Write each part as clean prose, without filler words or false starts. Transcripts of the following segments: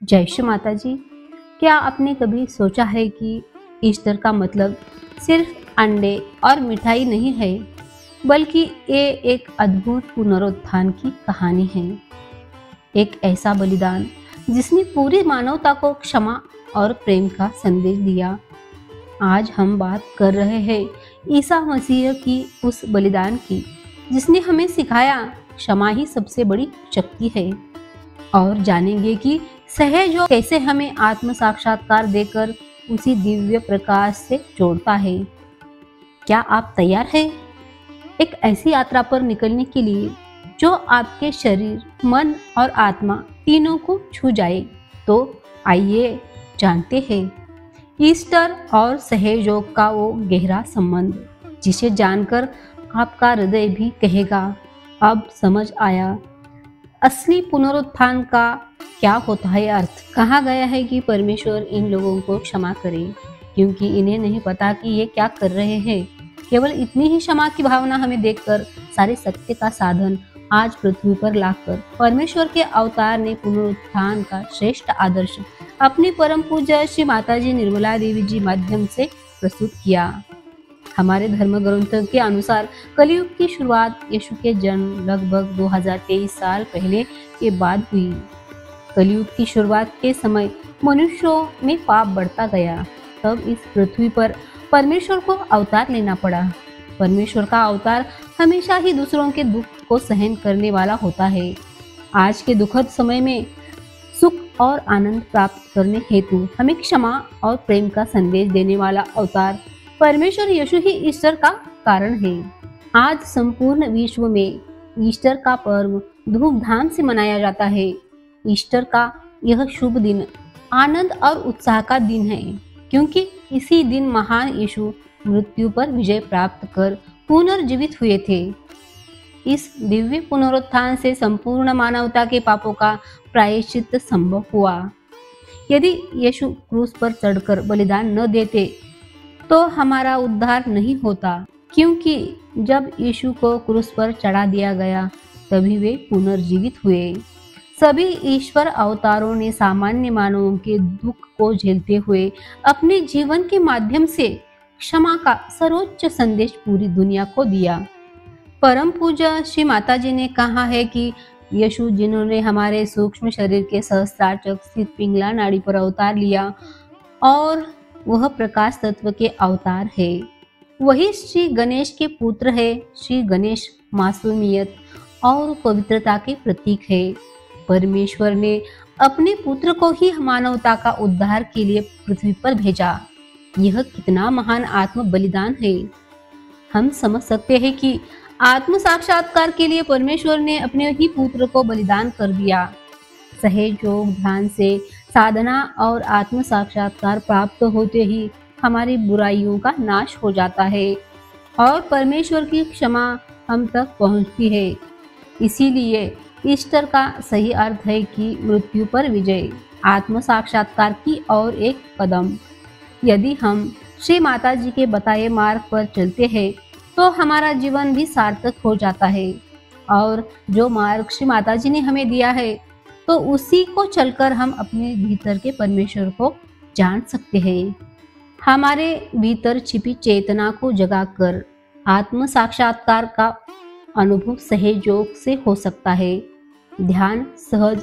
जय श्री माता जी। क्या आपने कभी सोचा है कि ईस्टर का मतलब सिर्फ अंडे और मिठाई नहीं है, बल्कि ये एक अद्भुत पुनरुत्थान की कहानी है। एक ऐसा बलिदान जिसने पूरी मानवता को क्षमा और प्रेम का संदेश दिया। आज हम बात कर रहे हैं ईसा मसीह की उस बलिदान की, जिसने हमें सिखाया क्षमा ही सबसे बड़ी शक्ति है, और जानेंगे कि सहयोग कैसे हमें आत्म साक्षात्कार देकर उसी दिव्य प्रकाश से जोड़ता है। क्या आप तैयार हैं एक ऐसी यात्रा पर निकलने के लिए जो आपके शरीर, मन और आत्मा तीनों को छू जाए? तो आइए जानते हैं ईस्टर और सहयोग का वो गहरा संबंध, जिसे जानकर आपका हृदय भी कहेगा, अब समझ आया असली पुनरुत्थान का क्या होता है अर्थ। कहा गया है कि परमेश्वर इन लोगों को क्षमा करे, क्योंकि इन्हें नहीं पता कि ये क्या कर रहे हैं। केवल इतनी ही क्षमा की भावना हमें देखकर सारे सत्य का साधन आज पृथ्वी पर लाकर परमेश्वर के अवतार ने पुनरुत्थान का श्रेष्ठ आदर्श अपनी परम पूज्य श्री माताजी निर्मला देवी जी माध्यम से प्रस्तुत किया। हमारे धर्म ग्रंथों के अनुसार कलयुग की शुरुआत यीशु के जन्म लगभग 2023 साल पहले के बाद हुई। कलयुग की शुरुआत के समय मनुष्यों में पाप बढ़ता गया, तब इस पृथ्वी पर परमेश्वर को अवतार लेना पड़ा। परमेश्वर का अवतार हमेशा ही दूसरों के दुख को सहन करने वाला होता है। आज के दुखद समय में सुख और आनंद प्राप्त करने हेतु हमें क्षमा और प्रेम का संदेश देने वाला अवतार परमेश्वर यीशु ही ईस्टर का कारण है। आज संपूर्ण विश्व में ईस्टर का पर्व धूमधाम से मनाया जाता है। ईस्टर का यह शुभ दिन आनंद और उत्साह का दिन है, क्योंकि इसी दिन महान यीशु मृत्यु पर विजय प्राप्त कर पुनर्जीवित हुए थे। इस दिव्य पुनरुत्थान से संपूर्ण मानवता के पापों का प्रायश्चित संभव हुआ। यदि यीशु क्रूस पर चढ़कर बलिदान न देते तो हमारा उद्धार नहीं होता, क्योंकि जब यीशु को क्रूस पर चढ़ा दिया गया तभी वे पुनर्जीवित हुए। सभी ईश्वर अवतारों ने सामान्य मानवों के दुख को झेलते हुए अपने जीवन के माध्यम से क्षमा का सर्वोच्च संदेश पूरी दुनिया को दिया। परम पूज्य श्री माता जी ने कहा है कि यीशु, जिन्होंने हमारे सूक्ष्म शरीर के सहस्त्रार्चक स्थित पिंगला नाड़ी पर अवतार लिया, और वह प्रकाश तत्व के अवतार है, वही श्री गणेश के पुत्र है। श्री गणेश मासूमियत और पवित्रता के प्रतीक है। परमेश्वर ने अपने पुत्र को ही मानवता का उद्धार के लिए पृथ्वी पर भेजा। यह कितना महान आत्म बलिदान है। हम समझ सकते हैं कि आत्म साक्षात्कार के लिए परमेश्वर ने अपने ही पुत्र को बलिदान कर दिया। सहयोग, ध्यान से साधना और आत्म साक्षात्कार प्राप्त होते ही हमारी बुराइयों का नाश हो जाता है और परमेश्वर की क्षमा हम तक पहुंचती है। इसीलिए ईस्टर का सही अर्थ है कि मृत्यु पर विजय, आत्म साक्षात्कार की ओर एक कदम। यदि हम श्री माता जी के बताए मार्ग पर चलते हैं तो हमारा जीवन भी सार्थक हो जाता है, और जो मार्ग श्री माता जी ने हमें दिया है तो उसी को चलकर हम अपने भीतर के परमेश्वर को जान सकते हैं। हमारे भीतर छिपी चेतना को जगाकर आत्म साक्षात्कार का अनुभव सहयोग से हो सकता है। ध्यान, सहज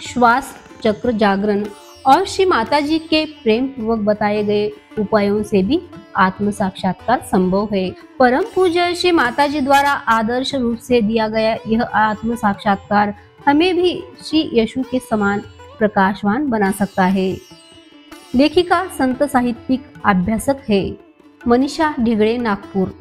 श्वास चक्र जागरण और श्री माता जी के प्रेम पूर्वक बताए गए उपायों से भी आत्म साक्षात्कार संभव है। परम पूज्य श्री माता जी द्वारा आदर्श रूप से दिया गया यह आत्म साक्षात्कार हमें भी श्री यीशु के समान प्रकाशवान बना सकता है। लेखिका, संत साहित्यिक, अभ्यासक है मनीषा ढिगड़े, नागपुर।